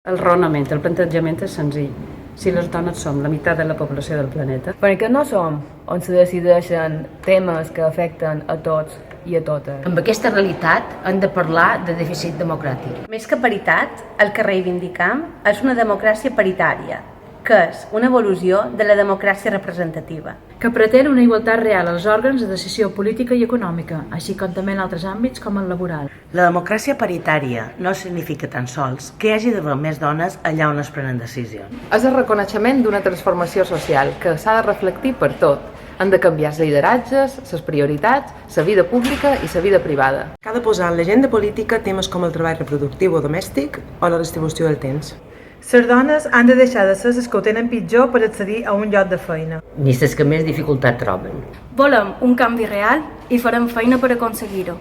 El raonament, el plantejament és senzill. Si les dones som la meitat de la població del planeta, Per què no som on se decideixen temes que afecten a tots i a totes? Amb aquesta realitat hem de parlar de dèficit democràtic. Més que paritat, el que reivindicam és una democràcia paritària, que és una evolució de la democràcia representativa. Que pretén una igualtat real als òrgans de decisió política i econòmica, així com també en altres àmbits com el laboral. La democràcia paritària no significa tan sols que hi hagi d'haver més dones allà on es prenen decisions. És el reconeixement d'una transformació social que s'ha de reflectir per tot. Han de canviar els lideratges, les prioritats, la vida pública i la vida privada. Cal de posar en l'agenda política temes com el treball reproductiu o domèstic o la distribució del temps. Les dones han de deixar de ser les que ho tenen pitjor per accedir a un lloc de feina. Ni les que més dificultat troben. Volem un canvi real i farem feina per aconseguir-ho.